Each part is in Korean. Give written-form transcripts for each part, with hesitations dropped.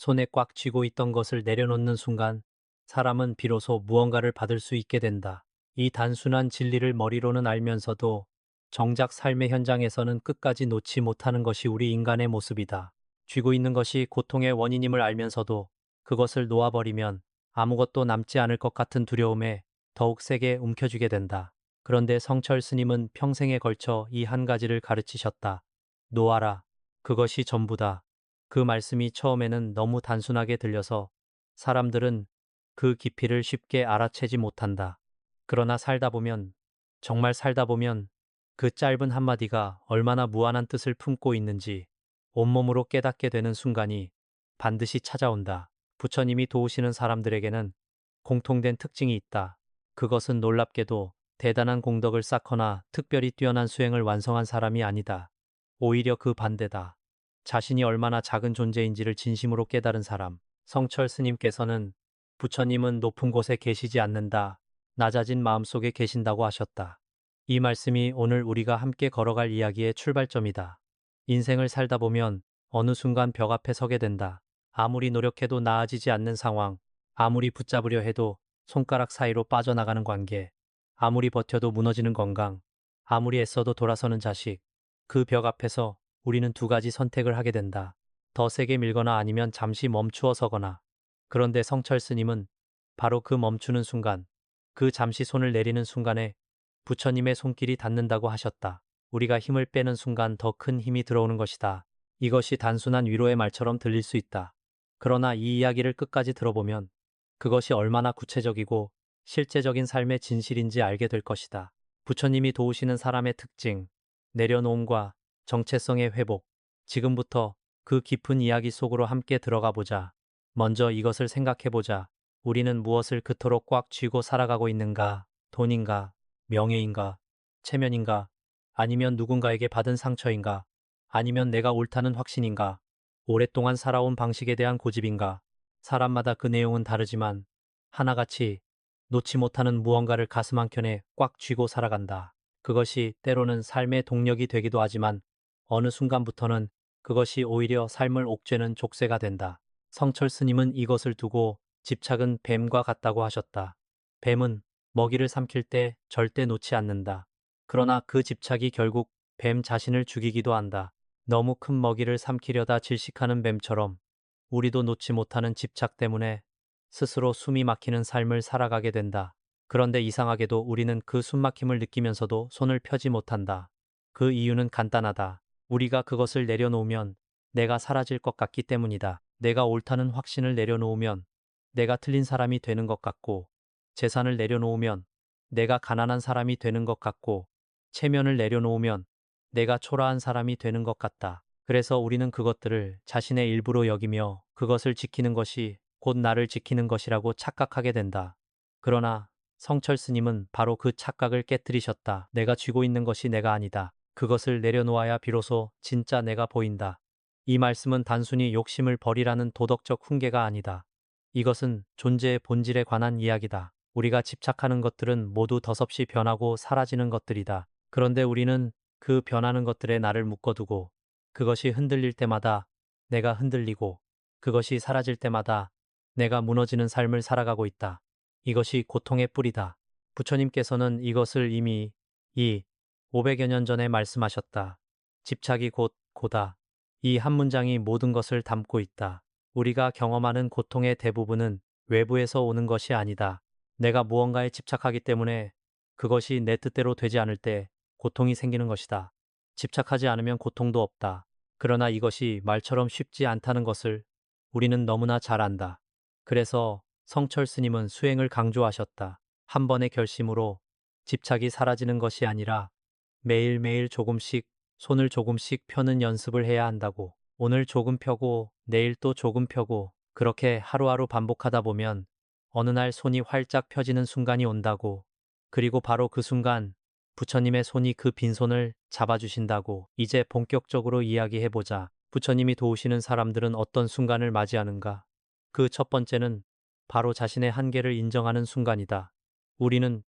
손에 꽉 쥐고 있던 것을 내려놓는 순간 사람은 비로소 무언가를 받을 수 있게 된다. 이 단순한 진리를 머리로는 알면서도 정작 삶의 현장에서는 끝까지 놓지 못하는 것이 우리 인간의 모습이다. 쥐고 있는 것이 고통의 원인임을 알면서도 그것을 놓아버리면 아무것도 남지 않을 것 같은 두려움에 더욱 세게 움켜쥐게 된다. 그런데 성철 스님은 평생에 걸쳐 이 한 가지를 가르치셨다. 놓아라. 그것이 전부다. 그 말씀이 처음에는 너무 단순하게 들려서 사람들은 그 깊이를 쉽게 알아채지 못한다. 그러나 살다 보면, 정말 살다 보면 그 짧은 한마디가 얼마나 무한한 뜻을 품고 있는지 온몸으로 깨닫게 되는 순간이 반드시 찾아온다. 부처님이 도우시는 사람들에게는 공통된 특징이 있다. 그것은 놀랍게도 대단한 공덕을 쌓거나 특별히 뛰어난 수행을 완성한 사람이 아니다. 오히려 그 반대다. 자신이 얼마나 작은 존재인지를 진심으로 깨달은 사람. 성철 스님께서는 부처님은 높은 곳에 계시지 않는다. 낮아진 마음속에 계신다고 하셨다. 이 말씀이 오늘 우리가 함께 걸어갈 이야기의 출발점이다. 인생을 살다 보면 어느 순간 벽 앞에 서게 된다. 아무리 노력해도 나아지지 않는 상황, 아무리 붙잡으려 해도 손가락 사이로 빠져나가는 관계, 아무리 버텨도 무너지는 건강, 아무리 애써도 돌아서는 자식. 그 벽 앞에서 우리는 두 가지 선택을 하게 된다. 더 세게 밀거나 아니면 잠시 멈추어 서거나. 그런데 성철 스님은 바로 그 멈추는 순간, 그 잠시 손을 내리는 순간에 부처님의 손길이 닿는다고 하셨다. 우리가 힘을 빼는 순간 더 큰 힘이 들어오는 것이다. 이것이 단순한 위로의 말처럼 들릴 수 있다. 그러나 이 이야기를 끝까지 들어보면 그것이 얼마나 구체적이고 실제적인 삶의 진실인지 알게 될 것이다. 부처님이 도우시는 사람의 특징, 내려놓음과 정체성의 회복. 지금부터 그 깊은 이야기 속으로 함께 들어가 보자. 먼저 이것을 생각해 보자. 우리는 무엇을 그토록 꽉 쥐고 살아가고 있는가? 돈인가? 명예인가? 체면인가? 아니면 누군가에게 받은 상처인가? 아니면 내가 옳다는 확신인가? 오랫동안 살아온 방식에 대한 고집인가? 사람마다 그 내용은 다르지만 하나같이 놓지 못하는 무언가를 가슴 한켠에 꽉 쥐고 살아간다. 그것이 때로는 삶의 동력이 되기도 하지만 어느 순간부터는 그것이 오히려 삶을 옥죄는 족쇄가 된다. 성철 스님은 이것을 두고 집착은 뱀과 같다고 하셨다. 뱀은 먹이를 삼킬 때 절대 놓지 않는다. 그러나 그 집착이 결국 뱀 자신을 죽이기도 한다. 너무 큰 먹이를 삼키려다 질식하는 뱀처럼 우리도 놓지 못하는 집착 때문에 스스로 숨이 막히는 삶을 살아가게 된다. 그런데 이상하게도 우리는 그 숨막힘을 느끼면서도 손을 펴지 못한다. 그 이유는 간단하다. 우리가 그것을 내려놓으면 내가 사라질 것 같기 때문이다. 내가 옳다는 확신을 내려놓으면 내가 틀린 사람이 되는 것 같고, 재산을 내려놓으면 내가 가난한 사람이 되는 것 같고, 체면을 내려놓으면 내가 초라한 사람이 되는 것 같다. 그래서 우리는 그것들을 자신의 일부로 여기며 그것을 지키는 것이 곧 나를 지키는 것이라고 착각하게 된다. 그러나 성철 스님은 바로 그 착각을 깨뜨리셨다. 내가 쥐고 있는 것이 내가 아니다. 그것을 내려놓아야 비로소 진짜 내가 보인다. 이 말씀은 단순히 욕심을 버리라는 도덕적 훈계가 아니다. 이것은 존재의 본질에 관한 이야기다. 우리가 집착하는 것들은 모두 덧없이 변하고 사라지는 것들이다. 그런데 우리는 그 변하는 것들에 나를 묶어두고 그것이 흔들릴 때마다 내가 흔들리고 그것이 사라질 때마다 내가 무너지는 삶을 살아가고 있다. 이것이 고통의 뿌리다. 부처님께서는 이것을 이미 500여 년 전에 말씀하셨다. 집착이 곧 고다. 이 한 문장이 모든 것을 담고 있다. 우리가 경험하는 고통의 대부분은 외부에서 오는 것이 아니다. 내가 무언가에 집착하기 때문에 그것이 내 뜻대로 되지 않을 때 고통이 생기는 것이다. 집착하지 않으면 고통도 없다. 그러나 이것이 말처럼 쉽지 않다는 것을 우리는 너무나 잘 안다. 그래서 성철 스님은 수행을 강조하셨다. 한 번의 결심으로 집착이 사라지는 것이 아니라 매일매일 조금씩 손을 조금씩 펴는 연습을 해야 한다고. 오늘 조금 펴고 내일 또 조금 펴고 그렇게 하루하루 반복하다 보면 어느 날 손이 활짝 펴지는 순간이 온다고. 그리고 바로 그 순간 부처님의 손이 그 빈손을 잡아주신다고. 이제 본격적으로 이야기해보자. 부처님이 도우시는 사람들은 어떤 순간을 맞이하는가? 그 첫 번째는 바로 자신의 한계를 인정하는 순간이다. 우리는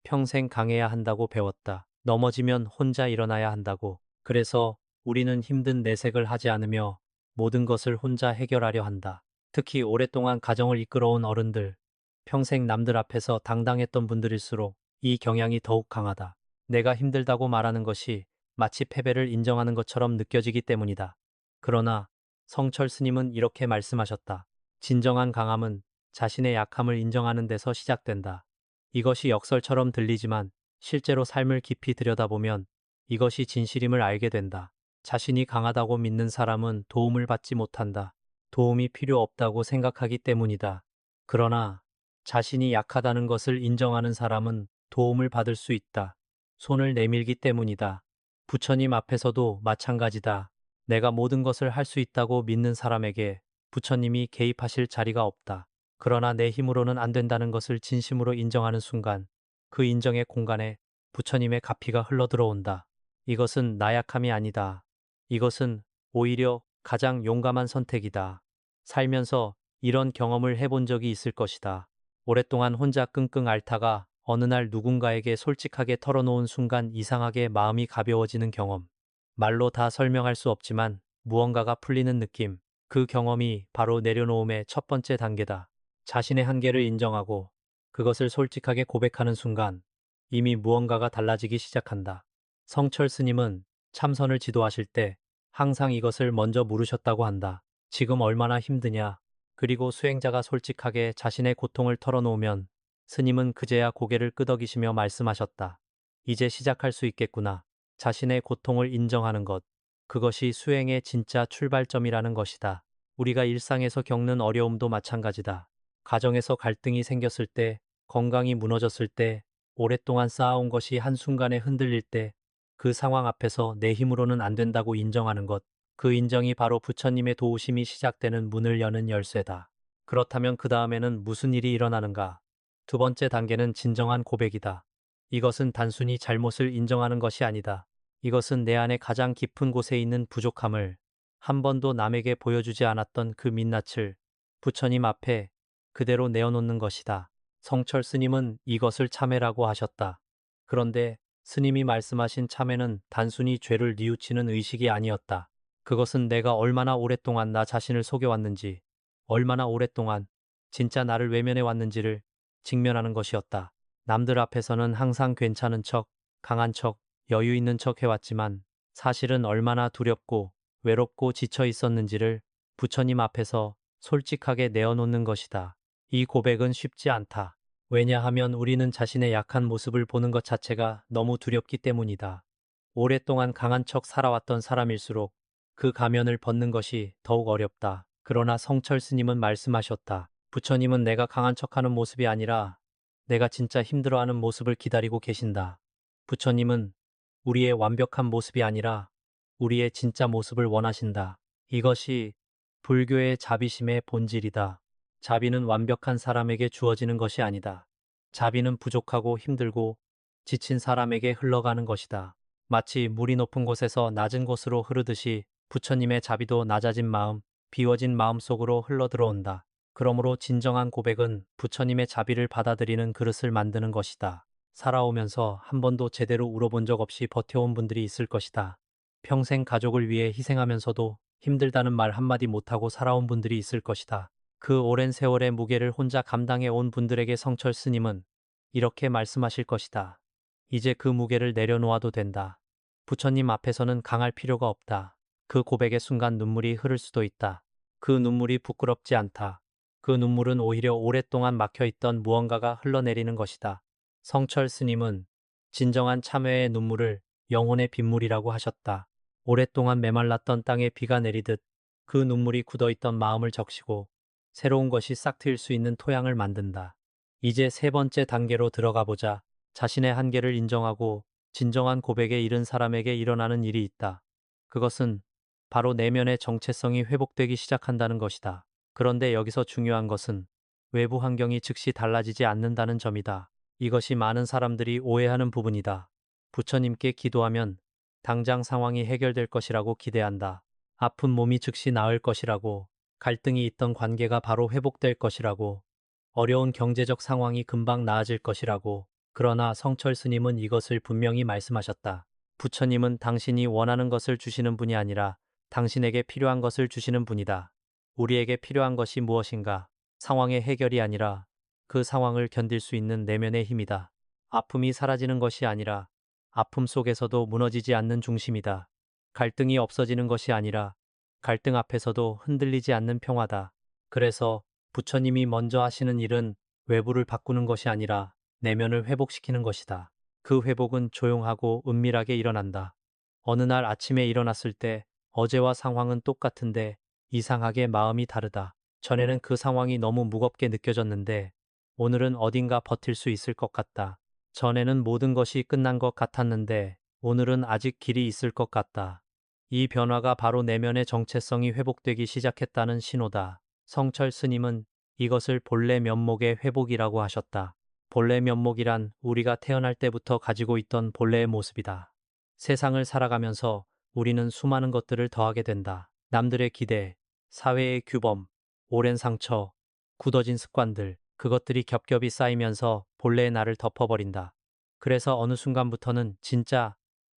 평생 강해야 한다고 배웠다. 넘어지면 혼자 일어나야 한다고. 그래서 우리는 힘든 내색을 하지 않으며 모든 것을 혼자 해결하려 한다. 특히 오랫동안 가정을 이끌어온 어른들, 평생 남들 앞에서 당당했던 분들일수록 이 경향이 더욱 강하다. 내가 힘들다고 말하는 것이 마치 패배를 인정하는 것처럼 느껴지기 때문이다. 그러나 성철 스님은 이렇게 말씀하셨다. 진정한 강함은 자신의 약함을 인정하는 데서 시작된다. 이것이 역설처럼 들리지만 실제로 삶을 깊이 들여다보면 이것이 진실임을 알게 된다. 자신이 강하다고 믿는 사람은 도움을 받지 못한다. 도움이 필요 없다고 생각하기 때문이다. 그러나 자신이 약하다는 것을 인정하는 사람은 도움을 받을 수 있다. 손을 내밀기 때문이다. 부처님 앞에서도 마찬가지다. 내가 모든 것을 할 수 있다고 믿는 사람에게 부처님이 개입하실 자리가 없다. 그러나 내 힘으로는 안 된다는 것을 진심으로 인정하는 순간 그 인정의 공간에 부처님의 가피가 흘러들어온다. 이것은 나약함이 아니다. 이것은 오히려 가장 용감한 선택이다. 살면서 이런 경험을 해본 적이 있을 것이다. 오랫동안 혼자 끙끙 앓다가 어느 날 누군가에게 솔직하게 털어놓은 순간 이상하게 마음이 가벼워지는 경험. 말로 다 설명할 수 없지만 무언가가 풀리는 느낌. 그 경험이 바로 내려놓음의 첫 번째 단계다. 자신의 한계를 인정하고 그것을 솔직하게 고백하는 순간 이미 무언가가 달라지기 시작한다. 성철 스님은 참선을 지도하실 때 항상 이것을 먼저 물으셨다고 한다. 지금 얼마나 힘드냐? 그리고 수행자가 솔직하게 자신의 고통을 털어놓으면 스님은 그제야 고개를 끄덕이시며 말씀하셨다. 이제 시작할 수 있겠구나. 자신의 고통을 인정하는 것. 그것이 수행의 진짜 출발점이라는 것이다. 우리가 일상에서 겪는 어려움도 마찬가지다. 가정에서 갈등이 생겼을 때, 건강이 무너졌을 때, 오랫동안 쌓아온 것이 한순간에 흔들릴 때, 그 상황 앞에서 내 힘으로는 안 된다고 인정하는 것. 그 인정이 바로 부처님의 도우심이 시작되는 문을 여는 열쇠다. 그렇다면 그 다음에는 무슨 일이 일어나는가? 두 번째 단계는 진정한 고백이다. 이것은 단순히 잘못을 인정하는 것이 아니다. 이것은 내 안에 가장 깊은 곳에 있는 부족함을 한 번도 남에게 보여주지 않았던 그 민낯을 부처님 앞에 그대로 내어놓는 것이다. 성철 스님은 이것을 참회라고 하셨다. 그런데 스님이 말씀하신 참회는 단순히 죄를 뉘우치는 의식이 아니었다. 그것은 내가 얼마나 오랫동안 나 자신을 속여왔는지, 얼마나 오랫동안 진짜 나를 외면해 왔는지를 직면하는 것이었다. 남들 앞에서는 항상 괜찮은 척, 강한 척, 여유 있는 척 해왔지만 사실은 얼마나 두렵고 외롭고 지쳐 있었는지를 부처님 앞에서 솔직하게 내어놓는 것이다. 이 고백은 쉽지 않다. 왜냐하면 우리는 자신의 약한 모습을 보는 것 자체가 너무 두렵기 때문이다. 오랫동안 강한 척 살아왔던 사람일수록 그 가면을 벗는 것이 더욱 어렵다. 그러나 성철 스님은 말씀하셨다. 부처님은 내가 강한 척하는 모습이 아니라 내가 진짜 힘들어하는 모습을 기다리고 계신다. 부처님은 우리의 완벽한 모습이 아니라 우리의 진짜 모습을 원하신다. 이것이 불교의 자비심의 본질이다. 자비는 완벽한 사람에게 주어지는 것이 아니다. 자비는 부족하고 힘들고 지친 사람에게 흘러가는 것이다. 마치 물이 높은 곳에서 낮은 곳으로 흐르듯이 부처님의 자비도 낮아진 마음, 비워진 마음 속으로 흘러들어온다. 그러므로 진정한 고백은 부처님의 자비를 받아들이는 그릇을 만드는 것이다. 살아오면서 한 번도 제대로 울어본 적 없이 버텨온 분들이 있을 것이다. 평생 가족을 위해 희생하면서도 힘들다는 말 한마디 못하고 살아온 분들이 있을 것이다. 그 오랜 세월의 무게를 혼자 감당해 온 분들에게 성철 스님은 이렇게 말씀하실 것이다. 이제 그 무게를 내려놓아도 된다. 부처님 앞에서는 강할 필요가 없다. 그 고백의 순간 눈물이 흐를 수도 있다. 그 눈물이 부끄럽지 않다. 그 눈물은 오히려 오랫동안 막혀있던 무언가가 흘러내리는 것이다. 성철 스님은 진정한 참회의 눈물을 영혼의 빗물이라고 하셨다. 오랫동안 메말랐던 땅에 비가 내리듯 그 눈물이 굳어있던 마음을 적시고 새로운 것이 싹 트일 수 있는 토양을 만든다. 이제 세 번째 단계로 들어가 보자. 자신의 한계를 인정하고 진정한 고백에 이른 사람에게 일어나는 일이 있다. 그것은 바로 내면의 정체성이 회복되기 시작한다는 것이다. 그런데 여기서 중요한 것은 외부 환경이 즉시 달라지지 않는다는 점이다. 이것이 많은 사람들이 오해하는 부분이다. 부처님께 기도하면 당장 상황이 해결될 것이라고 기대한다. 아픈 몸이 즉시 나을 것이라고, 갈등이 있던 관계가 바로 회복될 것이라고, 어려운 경제적 상황이 금방 나아질 것이라고. 그러나 성철 스님은 이것을 분명히 말씀하셨다. 부처님은 당신이 원하는 것을 주시는 분이 아니라 당신에게 필요한 것을 주시는 분이다. 우리에게 필요한 것이 무엇인가? 상황의 해결이 아니라 그 상황을 견딜 수 있는 내면의 힘이다. 아픔이 사라지는 것이 아니라 아픔 속에서도 무너지지 않는 중심이다. 갈등이 없어지는 것이 아니라 갈등 앞에서도 흔들리지 않는 평화다. 그래서 부처님이 먼저 하시는 일은 외부를 바꾸는 것이 아니라 내면을 회복시키는 것이다. 그 회복은 조용하고 은밀하게 일어난다. 어느 날 아침에 일어났을 때 어제와 상황은 똑같은데 이상하게 마음이 다르다. 전에는 그 상황이 너무 무겁게 느껴졌는데 오늘은 어딘가 버틸 수 있을 것 같다. 전에는 모든 것이 끝난 것 같았는데 오늘은 아직 길이 있을 것 같다. 이 변화가 바로 내면의 정체성이 회복되기 시작했다는 신호다. 성철 스님은 이것을 본래 면목의 회복이라고 하셨다. 본래 면목이란 우리가 태어날 때부터 가지고 있던 본래의 모습이다. 세상을 살아가면서 우리는 수많은 것들을 더하게 된다. 남들의 기대, 사회의 규범, 오랜 상처, 굳어진 습관들, 그것들이 겹겹이 쌓이면서 본래의 나를 덮어버린다. 그래서 어느 순간부터는 진짜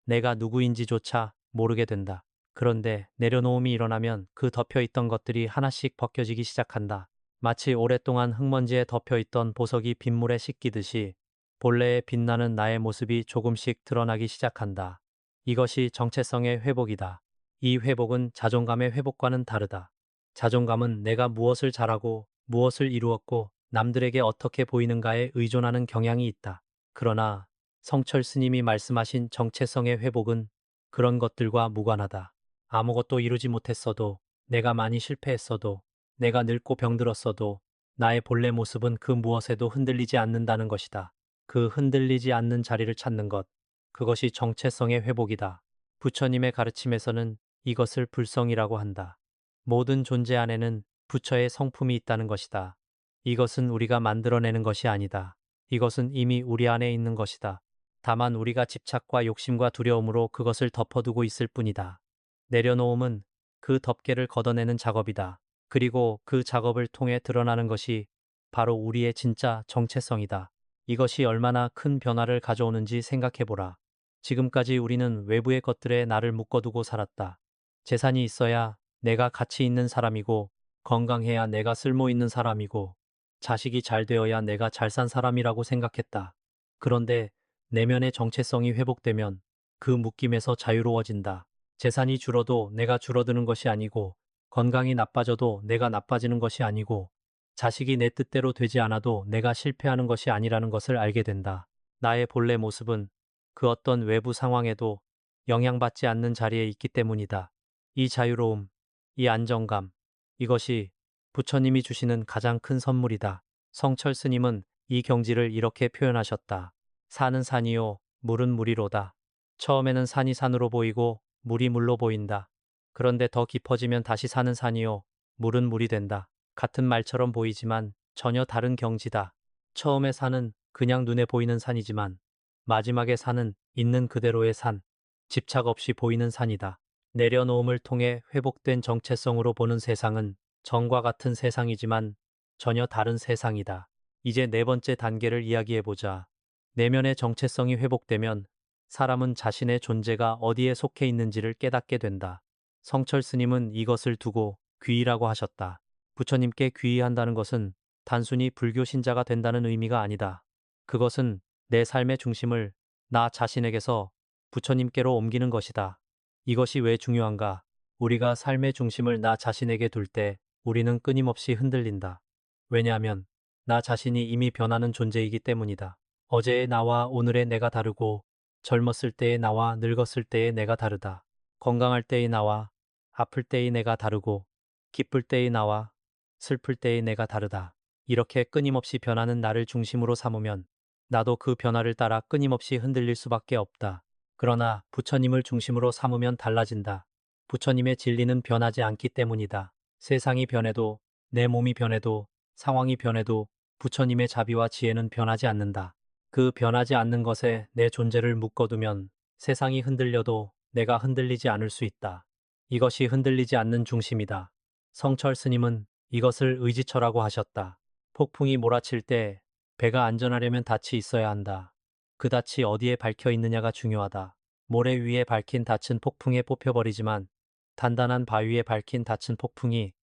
내가 누구인지조차 모르게 된다. 그런데 내려놓음이 일어나면 그 덮여있던 것들이 하나씩 벗겨지기 시작한다. 마치 오랫동안 흙먼지에 덮여있던 보석이 빗물에 씻기듯이 본래의 빛나는 나의 모습이 조금씩 드러나기 시작한다. 이것이 정체성의 회복이다. 이 회복은 자존감의 회복과는 다르다. 자존감은 내가 무엇을 잘하고 무엇을 이루었고 남들에게 어떻게 보이는가에 의존하는 경향이 있다. 그러나 성철 스님이 말씀하신 정체성의 회복은 그런 것들과 무관하다. 아무것도 이루지 못했어도, 내가 많이 실패했어도, 내가 늙고 병들었어도 나의 본래 모습은 그 무엇에도 흔들리지 않는다는 것이다. 그 흔들리지 않는 자리를 찾는 것, 그것이 정체성의 회복이다. 부처님의 가르침에서는 이것을 불성이라고 한다. 모든 존재 안에는 부처의 성품이 있다는 것이다. 이것은 우리가 만들어내는 것이 아니다. 이것은 이미 우리 안에 있는 것이다. 다만 우리가 집착과 욕심과 두려움으로 그것을 덮어두고 있을 뿐이다. 내려놓음은 그 덮개를 걷어내는 작업이다. 그리고 그 작업을 통해 드러나는 것이 바로 우리의 진짜 정체성이다. 이것이 얼마나 큰 변화를 가져오는지 생각해보라. 지금까지 우리는 외부의 것들에 나를 묶어두고 살았다. 재산이 있어야 내가 가치 있는 사람이고, 건강해야 내가 쓸모 있는 사람이고, 자식이 잘 되어야 내가 잘 산 사람이라고 생각했다. 그런데 내면의 정체성이 회복되면 그 묶임에서 자유로워진다. 재산이 줄어도 내가 줄어드는 것이 아니고, 건강이 나빠져도 내가 나빠지는 것이 아니고, 자식이 내 뜻대로 되지 않아도 내가 실패하는 것이 아니라는 것을 알게 된다. 나의 본래 모습은 그 어떤 외부 상황에도 영향받지 않는 자리에 있기 때문이다. 이 자유로움, 이 안정감, 이것이 부처님이 주시는 가장 큰 선물이다. 성철 스님은 이 경지를 이렇게 표현하셨다. 산은 산이요, 물은 물이로다. 처음에는 산이 산으로 보이고 물이 물로 보인다. 그런데 더 깊어지면 다시 산은 산이요, 물은 물이 된다. 같은 말처럼 보이지만 전혀 다른 경지다. 처음에 산은 그냥 눈에 보이는 산이지만 마지막에 산은 있는 그대로의 산, 집착 없이 보이는 산이다. 내려놓음을 통해 회복된 정체성으로 보는 세상은 전과 같은 세상이지만 전혀 다른 세상이다. 이제 네 번째 단계를 이야기해보자. 내면의 정체성이 회복되면 사람은 자신의 존재가 어디에 속해 있는지를 깨닫게 된다. 성철 스님은 이것을 두고 귀의라고 하셨다. 부처님께 귀의한다는 것은 단순히 불교 신자가 된다는 의미가 아니다. 그것은 내 삶의 중심을 나 자신에게서 부처님께로 옮기는 것이다. 이것이 왜 중요한가? 우리가 삶의 중심을 나 자신에게 둘 때 우리는 끊임없이 흔들린다. 왜냐하면 나 자신이 이미 변하는 존재이기 때문이다. 어제의 나와 오늘의 내가 다르고 젊었을 때의 나와 늙었을 때의 내가 다르다. 건강할 때의 나와 아플 때의 내가 다르고 기쁠 때의 나와 슬플 때의 내가 다르다. 이렇게 끊임없이 변하는 나를 중심으로 삼으면 나도 그 변화를 따라 끊임없이 흔들릴 수밖에 없다. 그러나 부처님을 중심으로 삼으면 달라진다. 부처님의 진리는 변하지 않기 때문이다. 세상이 변해도 내 몸이 변해도 상황이 변해도 부처님의 자비와 지혜는 변하지 않는다. 그 변하지 않는 것에 내 존재를 묶어두면 세상이 흔들려도 내가 흔들리지 않을 수 있다. 이것이 흔들리지 않는 중심이다. 성철 스님은 이것을 의지처라고 하셨다. 폭풍이 몰아칠 때 배가 안전하려면 닻이 있어야 한다. 그 닻이 어디에 박혀 있느냐가 중요하다. 모래 위에 박힌 닻은 폭풍에 뽑혀버리지만 단단한 바위에 박힌 닻은 폭풍이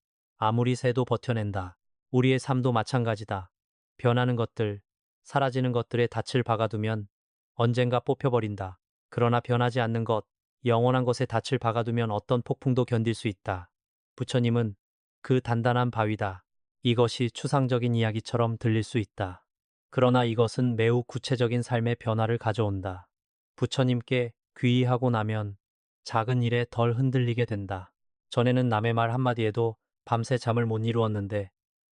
아무리 새도 버텨낸다. 우리의 삶도 마찬가지다. 변하는 것들, 사라지는 것들에 닻을 박아두면 언젠가 뽑혀버린다. 그러나 변하지 않는 것, 영원한 것에 닻을 박아두면 어떤 폭풍도 견딜 수 있다. 부처님은 그 단단한 바위다. 이것이 추상적인 이야기처럼 들릴 수 있다. 그러나 이것은 매우 구체적인 삶의 변화를 가져온다. 부처님께 귀의하고 나면 작은 일에 덜 흔들리게 된다. 전에는 남의 말 한마디에도 밤새 잠을 못 이루었는데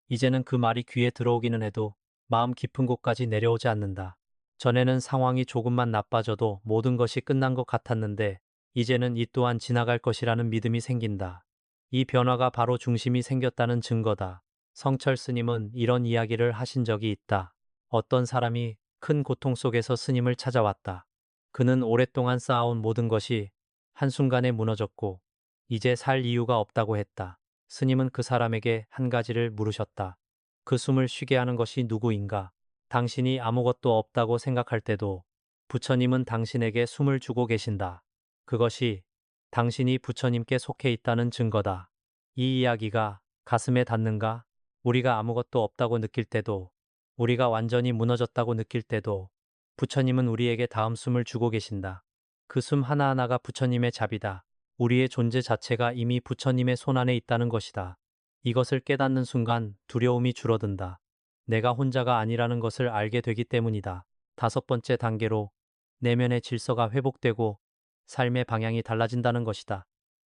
이제는 그 말이 귀에 들어오기는 해도 마음 깊은 곳까지 내려오지 않는다. 전에는 상황이 조금만 나빠져도 모든 것이 끝난 것 같았는데 이제는 이 또한 지나갈 것이라는 믿음이 생긴다. 이 변화가 바로 중심이 생겼다는 증거다. 성철 스님은 이런 이야기를 하신 적이 있다. 어떤 사람이 큰 고통 속에서 스님을 찾아왔다. 그는 오랫동안 쌓아온 모든 것이 한순간에 무너졌고 이제 살 이유가 없다고 했다. 스님은 그 사람에게 한 가지를 물으셨다. 그 숨을 쉬게 하는 것이 누구인가? 당신이 아무것도 없다고 생각할 때도 부처님은 당신에게 숨을 주고 계신다. 그것이 당신이 부처님께 속해 있다는 증거다. 이 이야기가 가슴에 닿는가? 우리가 아무것도 없다고 느낄 때도, 우리가 완전히 무너졌다고 느낄 때도 부처님은 우리에게 다음 숨을 주고 계신다. 그 숨 하나하나가 부처님의 잡이다. 우리의 존재 자체가 이미 부처님의 손안에 있다는 것이다. 이것을 깨닫는 순간 두려움이 줄어든다. 내가 혼자가 아니라는 것을 알게 되기 때문이다. 다섯 번째 단계로 내면의 질서가 회복되고 삶의 방향이 달라진다는 것이다.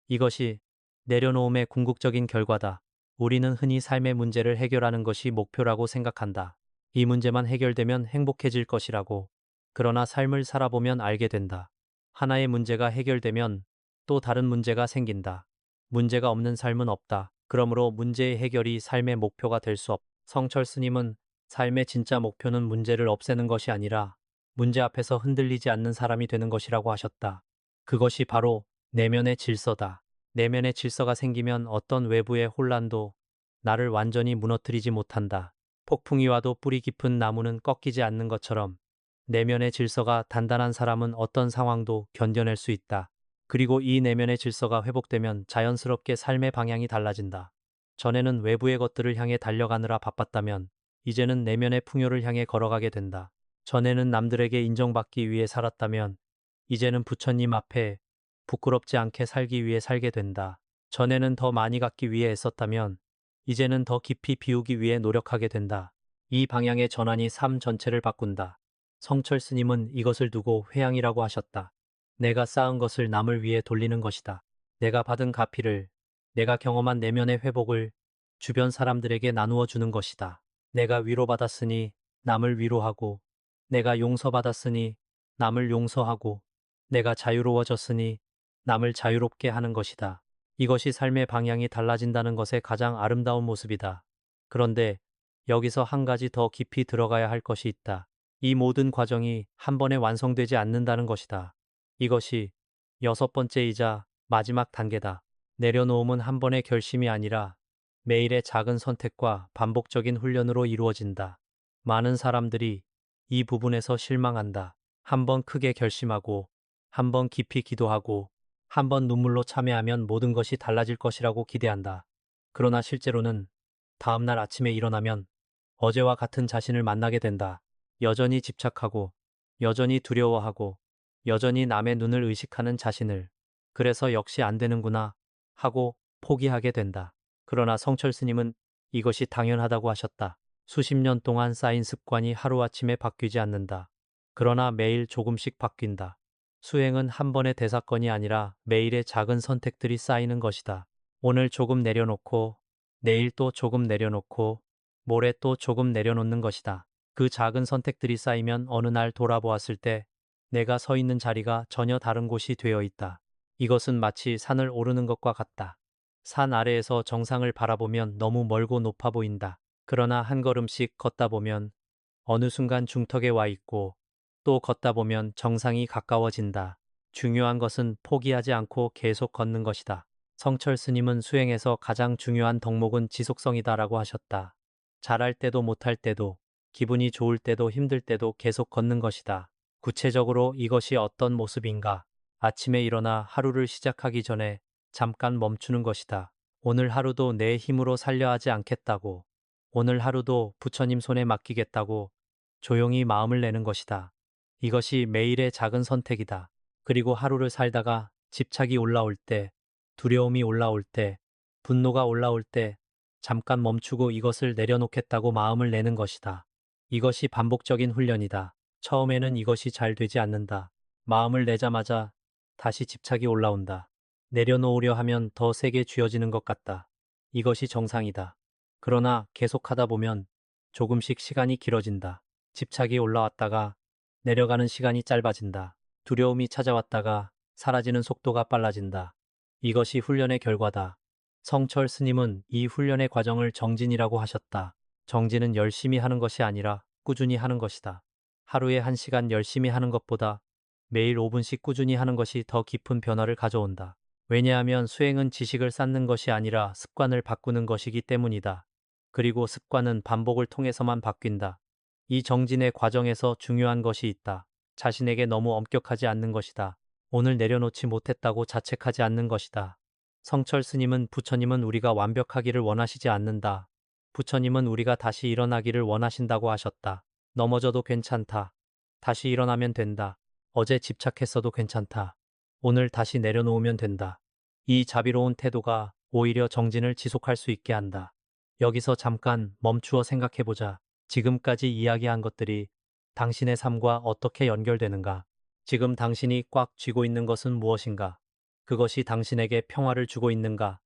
이것이 내려놓음의 궁극적인 결과다. 우리는 흔히 삶의 문제를 해결하는 것이 목표라고 생각한다. 이 문제만 해결되면 행복해질 것이라고. 그러나 삶을 살아보면 알게 된다. 하나의 문제가 해결되면 또 다른 문제가 생긴다. 문제가 없는 삶은 없다. 그러므로 문제의 해결이 삶의 목표가 될 수 없다. 성철 스님은 삶의 진짜 목표는 문제를 없애는 것이 아니라 문제 앞에서 흔들리지 않는 사람이 되는 것이라고 하셨다. 그것이 바로 내면의 질서다. 내면의 질서가 생기면 어떤 외부의 혼란도 나를 완전히 무너뜨리지 못한다. 폭풍이 와도 뿌리 깊은 나무는 꺾이지 않는 것처럼 내면의 질서가 단단한 사람은 어떤 상황도 견뎌낼 수 있다. 그리고 이 내면의 질서가 회복되면 자연스럽게 삶의 방향이 달라진다. 전에는 외부의 것들을 향해 달려가느라 바빴다면 이제는 내면의 풍요를 향해 걸어가게 된다. 전에는 남들에게 인정받기 위해 살았다면 이제는 부처님 앞에 부끄럽지 않게 살기 위해 살게 된다. 전에는 더 많이 갖기 위해 애썼다면 이제는 더 깊이 비우기 위해 노력하게 된다. 이 방향의 전환이 삶 전체를 바꾼다. 성철 스님은 이것을 두고 회양이라고 하셨다. 내가 쌓은 것을 남을 위해 돌리는 것이다. 내가 받은 가피를, 내가 경험한 내면의 회복을 주변 사람들에게 나누어 주는 것이다. 내가 위로받았으니 남을 위로하고, 내가 용서받았으니 남을 용서하고, 내가 자유로워졌으니 남을 자유롭게 하는 것이다. 이것이 삶의 방향이 달라진다는 것의 가장 아름다운 모습이다. 그런데 여기서 한 가지 더 깊이 들어가야 할 것이 있다. 이 모든 과정이 한 번에 완성되지 않는다는 것이다. 이것이 여섯 번째이자 마지막 단계다. 내려놓음은 한 번의 결심이 아니라 매일의 작은 선택과 반복적인 훈련으로 이루어진다. 많은 사람들이 이 부분에서 실망한다. 한 번 크게 결심하고, 한 번 깊이 기도하고, 한 번 눈물로 참회하면 모든 것이 달라질 것이라고 기대한다. 그러나 실제로는 다음날 아침에 일어나면 어제와 같은 자신을 만나게 된다. 여전히 집착하고, 여전히 두려워하고, 여전히 남의 눈을 의식하는 자신을. 그래서 역시 안 되는구나 하고 포기하게 된다. 그러나 성철 스님은 이것이 당연하다고 하셨다. 수십 년 동안 쌓인 습관이 하루아침에 바뀌지 않는다. 그러나 매일 조금씩 바뀐다. 수행은 한 번의 대사건이 아니라 매일의 작은 선택들이 쌓이는 것이다. 오늘 조금 내려놓고, 내일 또 조금 내려놓고, 모레 또 조금 내려놓는 것이다. 그 작은 선택들이 쌓이면 어느 날 돌아보았을 때 내가 서 있는 자리가 전혀 다른 곳이 되어 있다. 이것은 마치 산을 오르는 것과 같다. 산 아래에서 정상을 바라보면 너무 멀고 높아 보인다. 그러나 한 걸음씩 걷다 보면 어느 순간 중턱에 와 있고 또 걷다 보면 정상이 가까워진다. 중요한 것은 포기하지 않고 계속 걷는 것이다. 성철 스님은 수행에서 가장 중요한 덕목은 지속성이다라고 하셨다. 잘할 때도 못할 때도, 기분이 좋을 때도 힘들 때도 계속 걷는 것이다. 구체적으로 이것이 어떤 모습인가? 아침에 일어나 하루를 시작하기 전에 잠깐 멈추는 것이다. 오늘 하루도 내 힘으로 살려 하지 않겠다고, 오늘 하루도 부처님 손에 맡기겠다고 조용히 마음을 내는 것이다. 이것이 매일의 작은 선택이다. 그리고 하루를 살다가 집착이 올라올 때, 두려움이 올라올 때, 분노가 올라올 때, 잠깐 멈추고 이것을 내려놓겠다고 마음을 내는 것이다. 이것이 반복적인 훈련이다. 처음에는 이것이 잘 되지 않는다. 마음을 내자마자 다시 집착이 올라온다. 내려놓으려 하면 더 세게 쥐어지는 것 같다. 이것이 정상이다. 그러나 계속하다 보면 조금씩 시간이 길어진다. 집착이 올라왔다가 내려가는 시간이 짧아진다. 두려움이 찾아왔다가 사라지는 속도가 빨라진다. 이것이 훈련의 결과다. 성철 스님은 이 훈련의 과정을 정진이라고 하셨다. 정진은 열심히 하는 것이 아니라 꾸준히 하는 것이다. 하루에 1시간 열심히 하는 것보다 매일 5분씩 꾸준히 하는 것이 더 깊은 변화를 가져온다. 왜냐하면 수행은 지식을 쌓는 것이 아니라 습관을 바꾸는 것이기 때문이다. 그리고 습관은 반복을 통해서만 바뀐다. 이 정진의 과정에서 중요한 것이 있다. 자신에게 너무 엄격하지 않는 것이다. 오늘 내려놓지 못했다고 자책하지 않는 것이다. 성철 스님은 부처님은 우리가 완벽하기를 원하시지 않는다. 부처님은 우리가 다시 일어나기를 원하신다고 하셨다. 넘어져도 괜찮다. 다시 일어나면 된다. 어제 집착했어도 괜찮다. 오늘 다시 내려놓으면 된다. 이 자비로운 태도가 오히려 정진을 지속할 수 있게 한다. 여기서 잠깐 멈추어 생각해보자. 지금까지 이야기한 것들이 당신의 삶과 어떻게 연결되는가? 지금 당신이 꽉 쥐고 있는 것은 무엇인가? 그것이 당신에게 평화를 주고 있는가?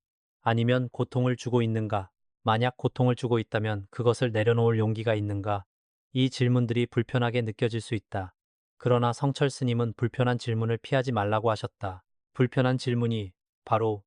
아니면 고통을 주고 있는가? 만약 고통을 주고 있다면 그것을 내려놓을 용기가 있는가? 이 질문들이 불편하게 느껴질 수 있다. 그러나 성철 스님은 불편한 질문을 피하지 말라고 하셨다. 불편한 질문이 바로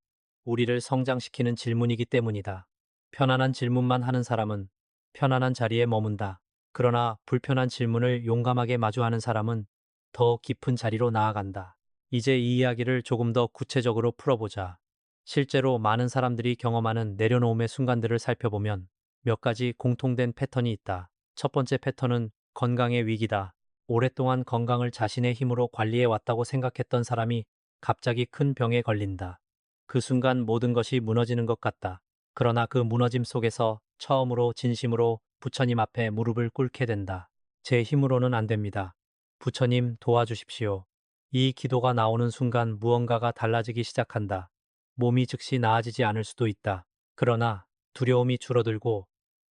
우리를 성장시키는 질문이기 때문이다. 편안한 질문만 하는 사람은 편안한 자리에 머문다. 그러나 불편한 질문을 용감하게 마주하는 사람은 더 깊은 자리로 나아간다. 이제 이 이야기를 조금 더 구체적으로 풀어보자. 실제로 많은 사람들이 경험하는 내려놓음의 순간들을 살펴보면 몇 가지 공통된 패턴이 있다. 첫 번째 패턴은 건강의 위기다. 오랫동안 건강을 자신의 힘으로 관리해 왔다고 생각했던 사람이 갑자기 큰 병에 걸린다. 그 순간 모든 것이 무너지는 것 같다. 그러나 그 무너짐 속에서 처음으로 진심으로 부처님 앞에 무릎을 꿇게 된다. 제 힘으로는 안 됩니다. 부처님 도와주십시오. 이 기도가 나오는 순간 무언가가 달라지기 시작한다. 몸이 즉시 나아지지 않을 수도 있다. 그러나 두려움이 줄어들고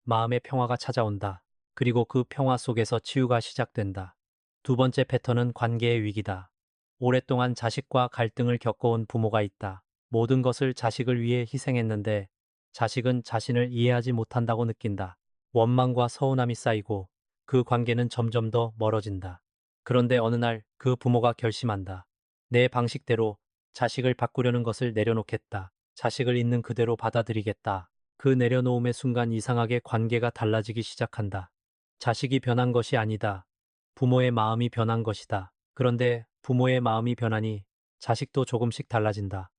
마음의 평화가 찾아온다. 그리고 그 평화 속에서 치유가 시작된다. 두 번째 패턴은 관계의 위기다. 오랫동안 자식과 갈등을 겪어온 부모가 있다. 모든 것을 자식을 위해 희생했는데 자식은 자신을 이해하지 못한다고 느낀다. 원망과 서운함이 쌓이고 그 관계는 점점 더 멀어진다. 그런데 어느 날 그 부모가 결심한다. 내 방식대로 자식을 바꾸려는 것을 내려놓겠다. 자식을 있는 그대로 받아들이겠다. 그 내려놓음의 순간 이상하게 관계가 달라지기 시작한다. 자식이 변한 것이 아니다. 부모의 마음이 변한 것이다. 그런데 부모의 마음이 변하니 자식도 조금씩 달라진다.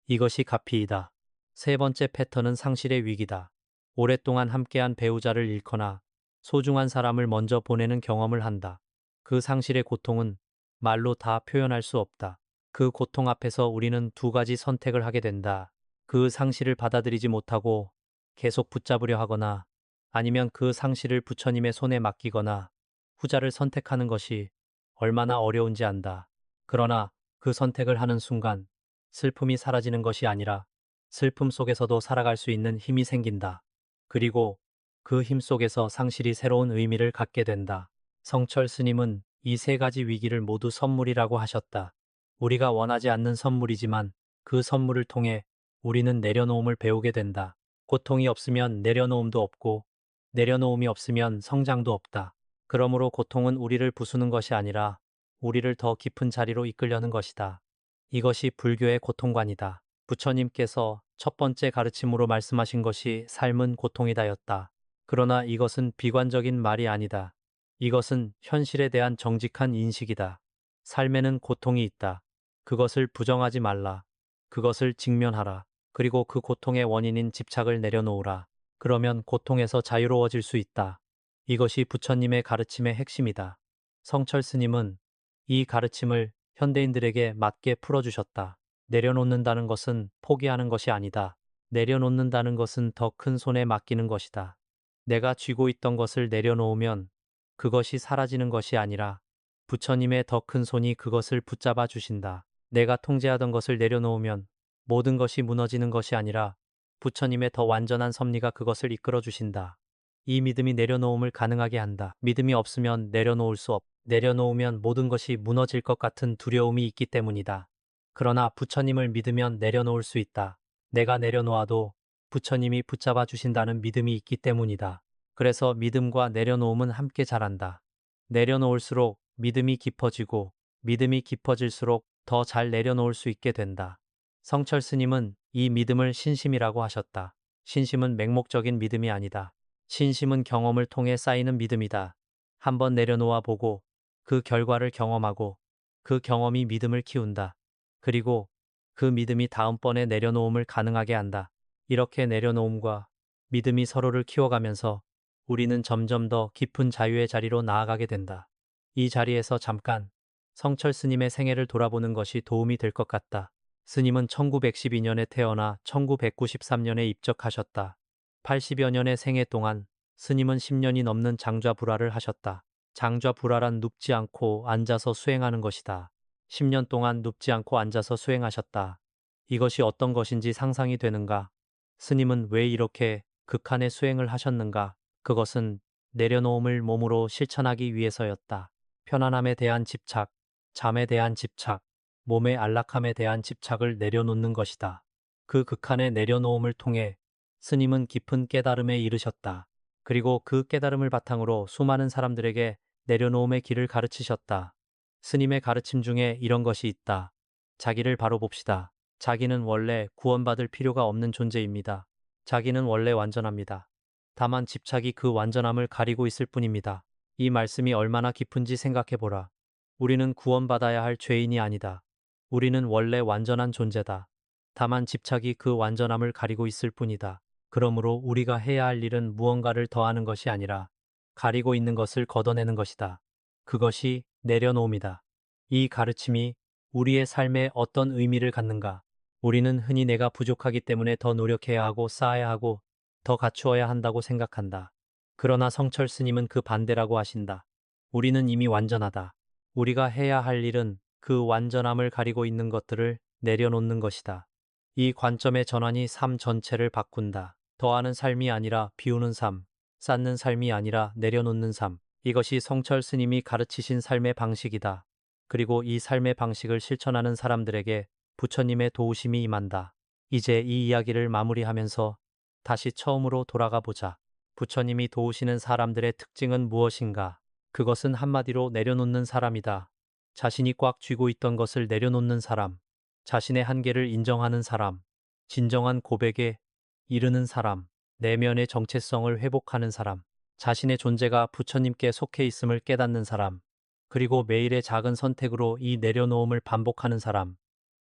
이것이 가피이다. 세 번째 패턴은 상실의 위기다. 오랫동안 함께한 배우자를 잃거나 소중한 사람을 먼저 보내는 경험을 한다. 그 상실의 고통은 말로 다 표현할 수 없다. 그 고통 앞에서 우리는 두 가지 선택을 하게 된다. 그 상실을 받아들이지 못하고 계속 붙잡으려 하거나 아니면 그 상실을 부처님의 손에 맡기거나 후자를 선택하는 것이 얼마나 어려운지 안다. 그러나 그 선택을 하는 순간 슬픔이 사라지는 것이 아니라 슬픔 속에서도 살아갈 수 있는 힘이 생긴다. 그리고 그 힘 속에서 상실이 새로운 의미를 갖게 된다. 성철 스님은 이 세 가지 위기를 모두 선물이라고 하셨다. 우리가 원하지 않는 선물이지만 그 선물을 통해 우리는 내려놓음을 배우게 된다. 고통이 없으면 내려놓음도 없고 내려놓음이 없으면 성장도 없다. 그러므로 고통은 우리를 부수는 것이 아니라 우리를 더 깊은 자리로 이끌려는 것이다. 이것이 불교의 고통관이다. 부처님께서 첫 번째 가르침으로 말씀하신 것이 삶은 고통이다였다. 그러나 이것은 비관적인 말이 아니다. 이것은 현실에 대한 정직한 인식이다. 삶에는 고통이 있다. 그것을 부정하지 말라. 그것을 직면하라. 그리고 그 고통의 원인인 집착을 내려놓으라. 그러면 고통에서 자유로워질 수 있다. 이것이 부처님의 가르침의 핵심이다. 성철 스님은 이 가르침을 현대인들에게 맞게 풀어주셨다. 내려놓는다는 것은 포기하는 것이 아니다. 내려놓는다는 것은 더 큰 손에 맡기는 것이다. 내가 쥐고 있던 것을 내려놓으면 그것이 사라지는 것이 아니라 부처님의 더 큰 손이 그것을 붙잡아 주신다. 내가 통제하던 것을 내려놓으면 모든 것이 무너지는 것이 아니라 부처님의 더 완전한 섭리가 그것을 이끌어 주신다. 이 믿음이 내려놓음을 가능하게 한다. 믿음이 없으면 내려놓을 수 없. 내려놓으면 모든 것이 무너질 것 같은 두려움이 있기 때문이다. 그러나 부처님을 믿으면 내려놓을 수 있다. 내가 내려놓아도 부처님이 붙잡아 주신다는 믿음이 있기 때문이다. 그래서 믿음과 내려놓음은 함께 자란다. 내려놓을수록 믿음이 깊어지고 믿음이 깊어질수록 더 잘 내려놓을 수 있게 된다. 성철 스님은 이 믿음을 신심이라고 하셨다. 신심은 맹목적인 믿음이 아니다. 신심은 경험을 통해 쌓이는 믿음이다. 한번 내려놓아 보고 그 결과를 경험하고 그 경험이 믿음을 키운다. 그리고 그 믿음이 다음번에 내려놓음을 가능하게 한다. 이렇게 내려놓음과 믿음이 서로를 키워가면서 우리는 점점 더 깊은 자유의 자리로 나아가게 된다. 이 자리에서 잠깐 성철 스님의 생애를 돌아보는 것이 도움이 될 것 같다. 스님은 1912년에 태어나 1993년에 입적하셨다. 80여 년의 생애 동안 스님은 10년이 넘는 장좌불화를 하셨다. 장좌불화란 눕지 않고 앉아서 수행하는 것이다. 10년 동안 눕지 않고 앉아서 수행하셨다. 이것이 어떤 것인지 상상이 되는가? 스님은 왜 이렇게 극한의 수행을 하셨는가? 그것은 내려놓음을 몸으로 실천하기 위해서였다. 편안함에 대한 집착, 잠에 대한 집착, 몸의 안락함에 대한 집착을 내려놓는 것이다. 그 극한의 내려놓음을 통해 스님은 깊은 깨달음에 이르셨다. 그리고 그 깨달음을 바탕으로 수많은 사람들에게 내려놓음의 길을 가르치셨다. 스님의 가르침 중에 이런 것이 있다. 자기를 바로 봅시다. 자기는 원래 구원받을 필요가 없는 존재입니다. 자기는 원래 완전합니다. 다만 집착이 그 완전함을 가리고 있을 뿐입니다. 이 말씀이 얼마나 깊은지 생각해보라. 우리는 구원받아야 할 죄인이 아니다. 우리는 원래 완전한 존재다. 다만 집착이 그 완전함을 가리고 있을 뿐이다. 그러므로 우리가 해야 할 일은 무언가를 더하는 것이 아니라 가리고 있는 것을 걷어내는 것이다. 그것이 내려놓음이다. 이 가르침이 우리의 삶에 어떤 의미를 갖는가? 우리는 흔히 내가 부족하기 때문에 더 노력해야 하고 쌓아야 하고 더 갖추어야 한다고 생각한다. 그러나 성철 스님은 그 반대라고 하신다. 우리는 이미 완전하다. 우리가 해야 할 일은 그 완전함을 가리고 있는 것들을 내려놓는 것이다. 이 관점의 전환이 삶 전체를 바꾼다. 더하는 삶이 아니라 비우는 삶, 쌓는 삶이 아니라 내려놓는 삶. 이것이 성철 스님이 가르치신 삶의 방식이다. 그리고 이 삶의 방식을 실천하는 사람들에게 부처님의 도우심이 임한다. 이제 이 이야기를 마무리하면서 다시 처음으로 돌아가 보자. 부처님이 도우시는 사람들의 특징은 무엇인가? 그것은 한마디로 내려놓는 사람이다. 자신이 꽉 쥐고 있던 것을 내려놓는 사람, 자신의 한계를 인정하는 사람, 진정한 고백에 이르는 사람, 내면의 정체성을 회복하는 사람, 자신의 존재가 부처님께 속해 있음을 깨닫는 사람, 그리고 매일의 작은 선택으로 이 내려놓음을 반복하는 사람.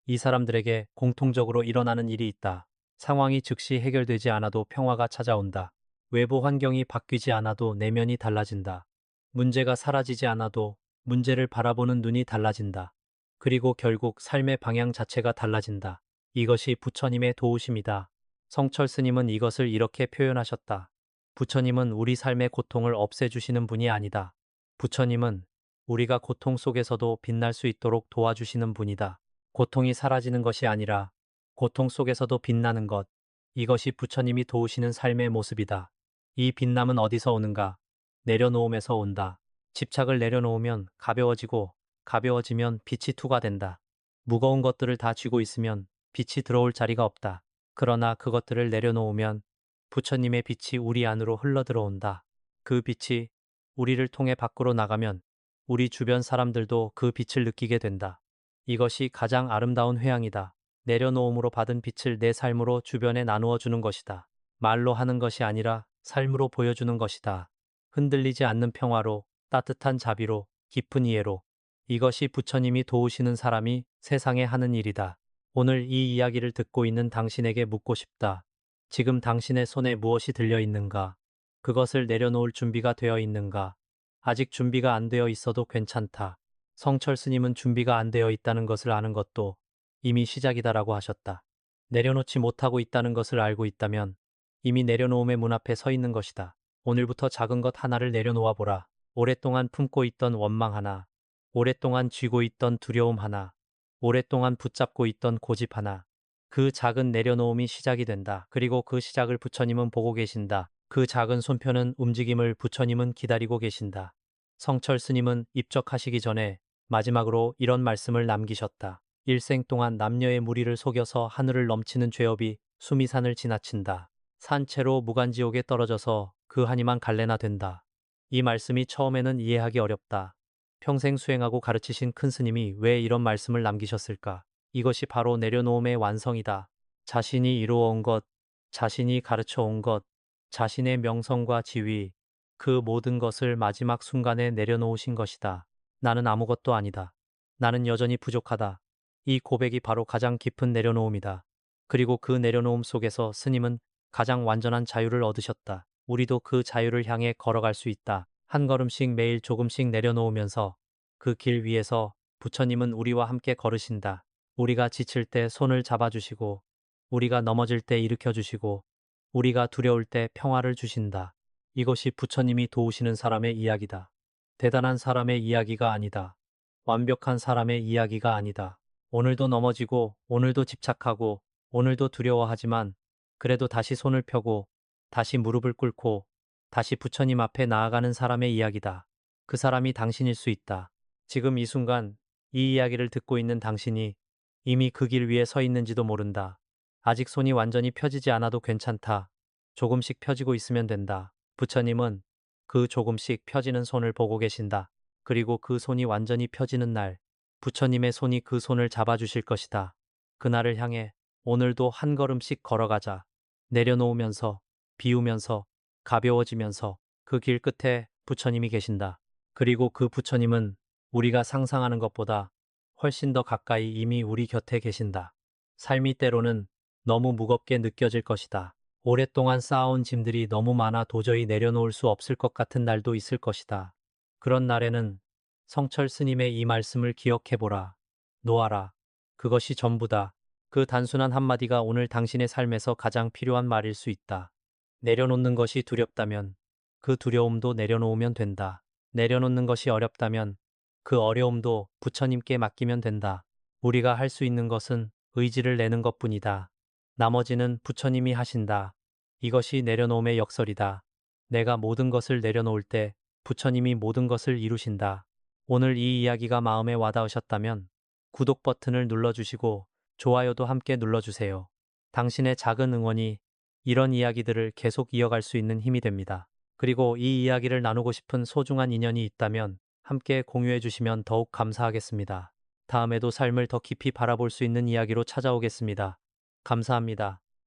이 사람들에게 공통적으로 일어나는 일이 있다. 상황이 즉시 해결되지 않아도 평화가 찾아온다. 외부 환경이 바뀌지 않아도 내면이 달라진다. 문제가 사라지지 않아도 문제를 바라보는 눈이 달라진다. 그리고 결국 삶의 방향 자체가 달라진다. 이것이 부처님의 도우심이다. 성철 스님은 이것을 이렇게 표현하셨다. 부처님은 우리 삶의 고통을 없애주시는 분이 아니다. 부처님은 우리가 고통 속에서도 빛날 수 있도록 도와주시는 분이다. 고통이 사라지는 것이 아니라 고통 속에서도 빛나는 것. 이것이 부처님이 도우시는 삶의 모습이다. 이 빛남은 어디서 오는가? 내려놓음에서 온다. 집착을 내려놓으면 가벼워지고 가벼워지면 빛이 투과된다. 무거운 것들을 다 쥐고 있으면 빛이 들어올 자리가 없다. 그러나 그것들을 내려놓으면 부처님의 빛이 우리 안으로 흘러들어온다. 그 빛이 우리를 통해 밖으로 나가면 우리 주변 사람들도 그 빛을 느끼게 된다. 이것이 가장 아름다운 회양이다. 내려놓음으로 받은 빛을 내 삶으로 주변에 나누어 주는 것이다. 말로 하는 것이 아니라 삶으로 보여주는 것이다. 흔들리지 않는 평화로, 따뜻한 자비로, 깊은 이해로. 이것이 부처님이 도우시는 사람이 세상에 하는 일이다. 오늘 이 이야기를 듣고 있는 당신에게 묻고 싶다. 지금 당신의 손에 무엇이 들려 있는가? 그것을 내려놓을 준비가 되어 있는가? 아직 준비가 안 되어 있어도 괜찮다. 성철 스님은 준비가 안 되어 있다는 것을 아는 것도 이미 시작이다라고 하셨다. 내려놓지 못하고 있다는 것을 알고 있다면 이미 내려놓음의 문 앞에 서 있는 것이다. 오늘부터 작은 것 하나를 내려놓아 보라. 오랫동안 품고 있던 원망 하나, 오랫동안 쥐고 있던 두려움 하나, 오랫동안 붙잡고 있던 고집 하나. 그 작은 내려놓음이 시작이 된다. 그리고 그 시작을 부처님은 보고 계신다. 그 작은 손편은 움직임을 부처님은 기다리고 계신다. 성철 스님은 입적하시기 전에 마지막으로 이런 말씀을 남기셨다. 일생 동안 남녀의 무리를 속여서 하늘을 넘치는 죄업이 수미산을 지나친다. 산채로 무간지옥에 떨어져서 그 한이만 갈래나 된다. 이 말씀이 처음에는 이해하기 어렵다. 평생 수행하고 가르치신 큰 스님이 왜 이런 말씀을 남기셨을까? 이것이 바로 내려놓음의 완성이다. 자신이 이루어온 것, 자신이 가르쳐온 것, 자신의 명성과 지위, 그 모든 것을 마지막 순간에 내려놓으신 것이다. 나는 아무것도 아니다. 나는 여전히 부족하다. 이 고백이 바로 가장 깊은 내려놓음이다. 그리고 그 내려놓음 속에서 스님은 가장 완전한 자유를 얻으셨다. 우리도 그 자유를 향해 걸어갈 수 있다. 한 걸음씩 매일 조금씩 내려놓으면서 그 길 위에서 부처님은 우리와 함께 걸으신다. 우리가 지칠 때 손을 잡아주시고, 우리가 넘어질 때 일으켜주시고, 우리가 두려울 때 평화를 주신다. 이것이 부처님이 도우시는 사람의 이야기다. 대단한 사람의 이야기가 아니다. 완벽한 사람의 이야기가 아니다. 오늘도 넘어지고, 오늘도 집착하고, 오늘도 두려워하지만, 그래도 다시 손을 펴고, 다시 무릎을 꿇고, 다시 부처님 앞에 나아가는 사람의 이야기다. 그 사람이 당신일 수 있다. 지금 이 순간, 이 이야기를 듣고 있는 당신이 이미 그 길 위에 서 있는지도 모른다. 아직 손이 완전히 펴지지 않아도 괜찮다. 조금씩 펴지고 있으면 된다. 부처님은 그 조금씩 펴지는 손을 보고 계신다. 그리고 그 손이 완전히 펴지는 날, 부처님의 손이 그 손을 잡아주실 것이다. 그날을 향해 오늘도 한 걸음씩 걸어가자. 내려놓으면서, 비우면서, 가벼워지면서 그 길 끝에 부처님이 계신다. 그리고 그 부처님은 우리가 상상하는 것보다 훨씬 더 가까이 이미 우리 곁에 계신다. 삶이 때로는 너무 무겁게 느껴질 것이다. 오랫동안 쌓아온 짐들이 너무 많아 도저히 내려놓을 수 없을 것 같은 날도 있을 것이다. 그런 날에는 성철 스님의 이 말씀을 기억해보라. 놓아라. 그것이 전부다. 그 단순한 한마디가 오늘 당신의 삶에서 가장 필요한 말일 수 있다. 내려놓는 것이 두렵다면 그 두려움도 내려놓으면 된다. 내려놓는 것이 어렵다면 그 어려움도 부처님께 맡기면 된다. 우리가 할 수 있는 것은 의지를 내는 것뿐이다. 나머지는 부처님이 하신다. 이것이 내려놓음의 역설이다. 내가 모든 것을 내려놓을 때 부처님이 모든 것을 이루신다. 오늘 이 이야기가 마음에 와닿으셨다면 구독 버튼을 눌러주시고 좋아요도 함께 눌러주세요. 당신의 작은 응원이 이런 이야기들을 계속 이어갈 수 있는 힘이 됩니다. 그리고 이 이야기를 나누고 싶은 소중한 인연이 있다면 함께 공유해 주시면 더욱 감사하겠습니다. 다음에도 삶을 더 깊이 바라볼 수 있는 이야기로 찾아오겠습니다. 감사합니다.